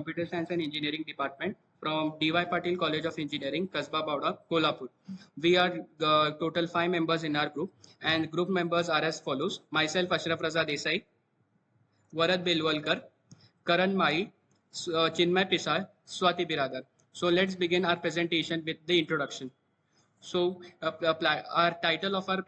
Computer Science and Engineering Department from DY Patil College of Engineering, Kasba Bauda, Kolhapur. We are total 5 members in our group, and group members are as follows: myself, Asharafraza Desai, Varad Belwalkar, Karan Mali, Chinmay Pisal, Swati Biradar. So let's begin our presentation with the introduction. So our title of our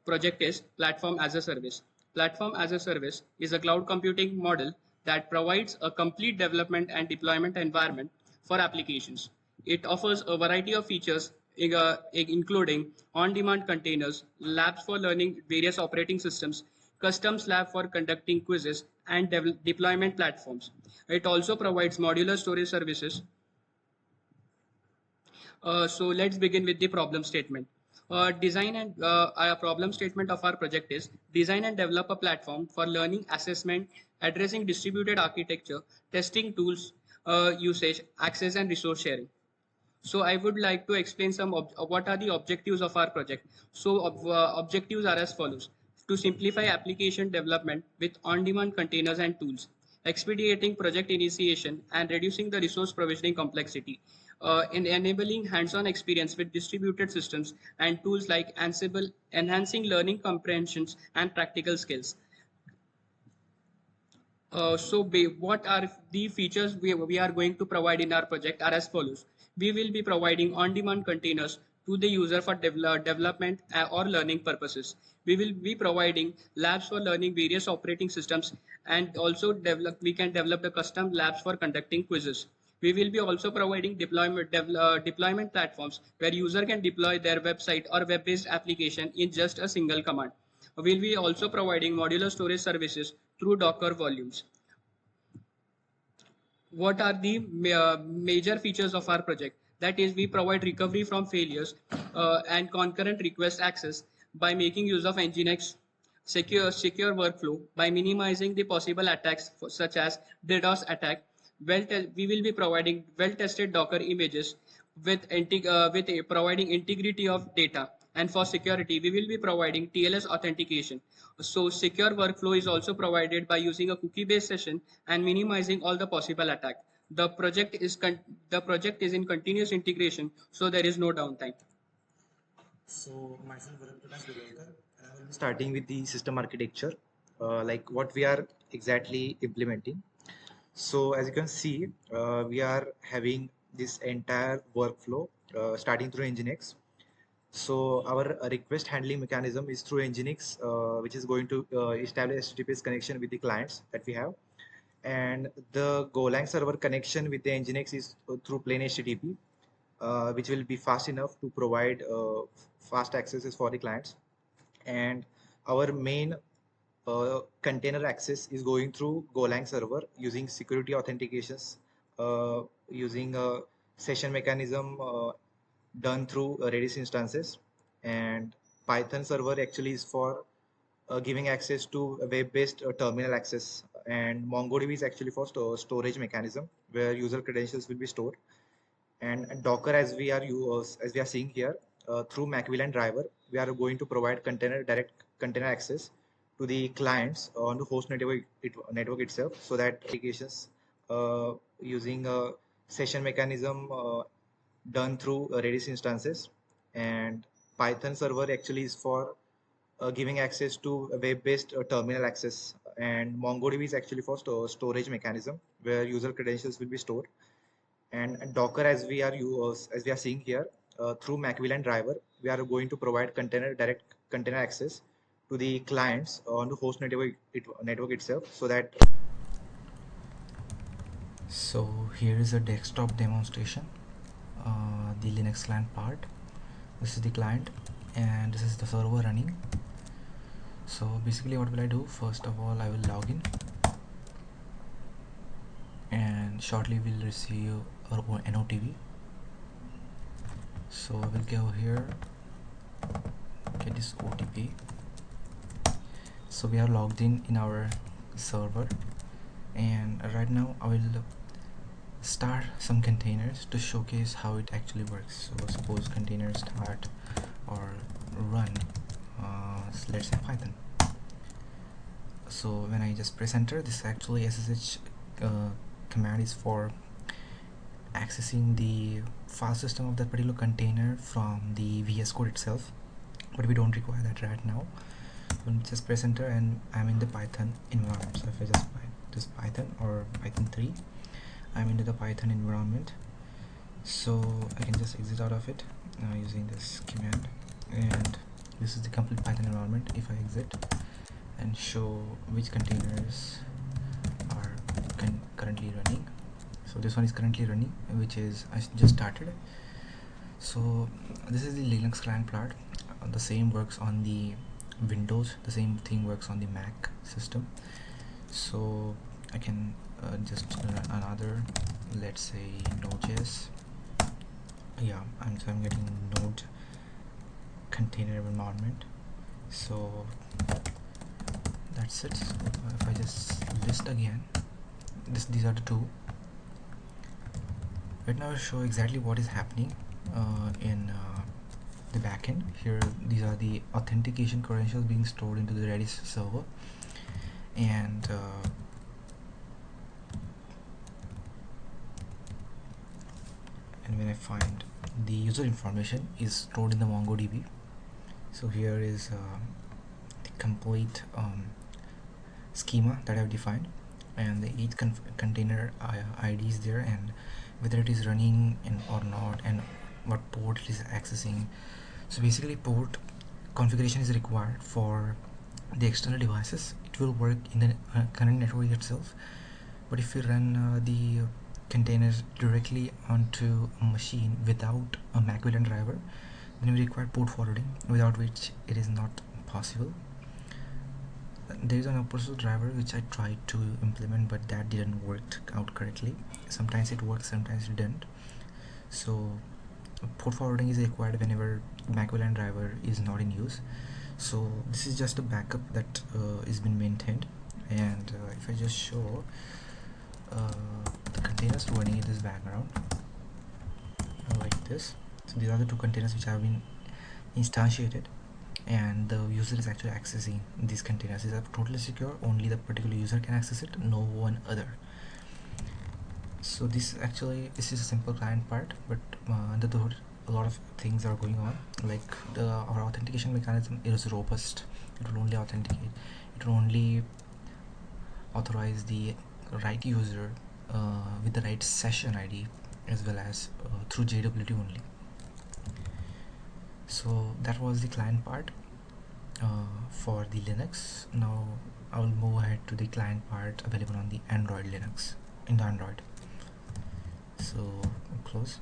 project is Platform as a Service. Platform as a Service is a cloud computing model that provides a complete development and deployment environment for applications. It offers a variety of features including on-demand containers, labs for learning various operating systems, custom lab for conducting quizzes, and deployment platforms. It also provides modular storage services. So let's begin with the problem statement. Design and Our problem statement of our project is design and develop a platform for learning assessment, addressing distributed architecture, testing tools, usage, access, and resource sharing. So I would like to explain what are the objectives of our project. So objectives are as follows: to simplify application development with on-demand containers and tools, expediting project initiation and reducing the resource provisioning complexity, in enabling hands-on experience with distributed systems and tools like Ansible, enhancing learning comprehensions and practical skills. What are the features we are going to provide in our project are as follows. We will be providing on-demand containers to the user for development or learning purposes. We will be providing labs for learning various operating systems, and also we can develop the custom labs for conducting quizzes. We will be also providing deployment platforms where user can deploy their website or web-based application in just a single command. We'll be also providing modular storage services through Docker volumes. What are the major features of our project? That is, we provide recovery from failures and concurrent request access by making use of Nginx secure workflow by minimizing the possible attacks such as DDoS attack. We will be providing well-tested Docker images with providing integrity of data. And for security, we will be providing TLS authentication. So secure workflow is also provided by using a cookie-based session and minimizing all the possible attack. The project is in continuous integration, so there is no downtime. So myself, Varad Belwalkar, and I will be starting with the system architecture, like what we are exactly implementing. So as you can see, we are having this entire workflow starting through Nginx. So our request handling mechanism is through Nginx, which is going to establish HTTPS connection with the clients that we have. And the Golang server connection with the Nginx is through plain HTTP, which will be fast enough to provide fast accesses for the clients. And our main container access is going through Golang server using security authentications, using a session mechanism done through Redis instances. And Python server actually is for giving access to a web-based terminal access, and MongoDB is actually for storage mechanism where user credentials will be stored. And Docker, as we are seeing here, through Macmillan driver, we are going to provide direct container access to the clients on the host network itself, so that applications using a session mechanism done through Redis instances. And Python server actually is for giving access to a web-based terminal access, and MongoDB is actually for storage mechanism where user credentials will be stored. And Docker, as we are seeing here, through Macmillan driver, we are going to provide direct container access to the clients on the host network itself, so that. So here is a desktop demonstration, the Linux client part. This is the client and this is the server running. So basically what will I do? First of all, I will log in, and shortly we'll receive our own NOTV. So I will go here, get this OTP. So we are logged in our server, and right now I will start some containers to showcase how it actually works. So suppose containers start or run, let's say Python. So when I just press enter, this is actually SSH command is for accessing the file system of that particular container from the VS Code itself, but we don't require that right now. We'll just press enter and I'm in the Python environment. So if I just Python or Python 3, I'm into the Python environment. So I can just exit out of it using this command, and this is the complete Python environment. If I exit and show which containers are currently running, so this one is currently running, which is I just started. So this is the Linux client part. The same works on the Windows, the same thing works on the Mac system. So I can just run another, let's say Node.js. Yeah, I'm getting Node container environment. So that's it. So if I just list again, these are the two. Right now I'll show exactly what is happening in the backend. Here, these are the authentication credentials being stored into the Redis server, and when I find the user information is stored in the MongoDB. So here is the complete schema that I've defined, and each container ID is there, and whether it is running or not, and what port it is accessing. So basically, port configuration is required for the external devices. It will work in the current network itself, but if you run the containers directly onto a machine without a Mac VLAN driver, then we require port forwarding, without which it is not possible. There is an universal driver which I tried to implement, but that didn't work out correctly. Sometimes it works, sometimes it didn't. So port forwarding is required whenever Mac VLAN driver is not in use. So this is just a backup that is been maintained, and if I just show the containers running in this background like this. So these are the two containers which have been instantiated, and the user is actually accessing these containers. These are totally secure, only the particular user can access it, no one other. So this is a simple client part, but under the hood a lot of things are going on, like our authentication mechanism is robust. It will only authenticate, it will only authorize the right user with the right session ID, as well as through JWT only. So that was the client part for the Linux. Now I will move ahead to the client part available on the Android Linux, in the Android. So I'll close.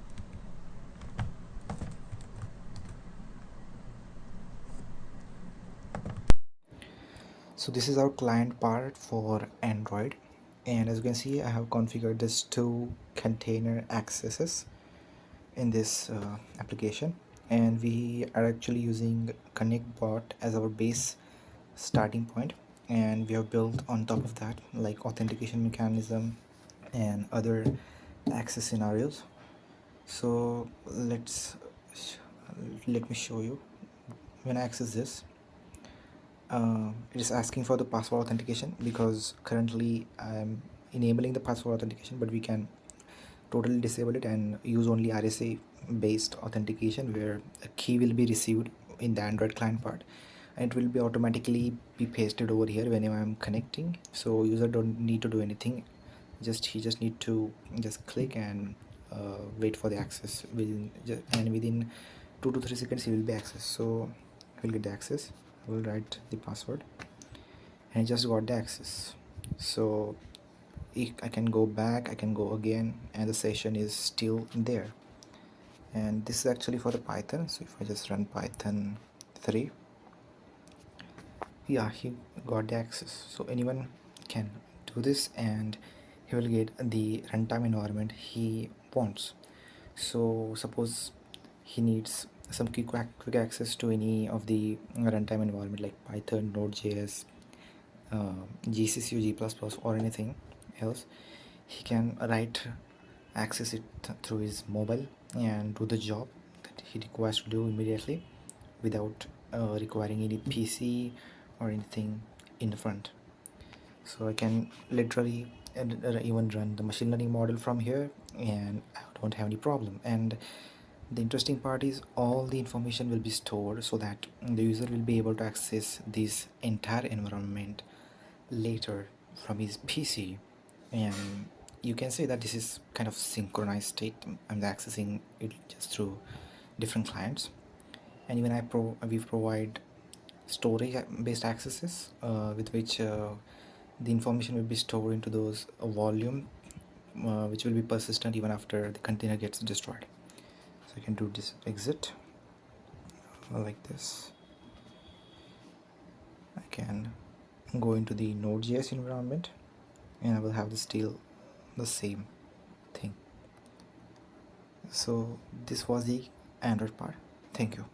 So this is our client part for Android, and as you can see, I have configured this 2 container accesses in this application, and we are actually using ConnectBot as our base starting point, and we have built on top of that like authentication mechanism and other access scenarios. So let me show you. When I access this, it is asking for the password authentication, because currently I'm enabling the password authentication, but we can totally disable it and use only RSA based authentication, where a key will be received in the Android client part, and it will be automatically be pasted over here whenever I'm connecting. So user don't need to do anything, he just need to just click and wait for the access within 2 to 3 seconds he will be accessed. So he'll get the access. I will write the password, and I just got the access. So I can go back, I can go again, and the session is still there. And this is actually for the Python. So if I just run Python 3, yeah, he got the access. So anyone can do this, and he will get the runtime environment he wants. So suppose he needs some quick access to any of the runtime environment like Python, Node.js, GCC or G++, or anything else, he can access it through his mobile and do the job that he requires to do immediately, without requiring any PC or anything in the front. So I can literally even run the machine learning model from here, and I don't have any problem. And the interesting part is all the information will be stored so that the user will be able to access this entire environment later from his PC. And you can say that this is kind of synchronized state. I'm accessing it just through different clients. And even we provide storage based accesses with which the information will be stored into those volume which will be persistent even after the container gets destroyed. So I can do this exit like this. I can go into the Node.js environment and I will have still the same thing. So this was the Android part. Thank you.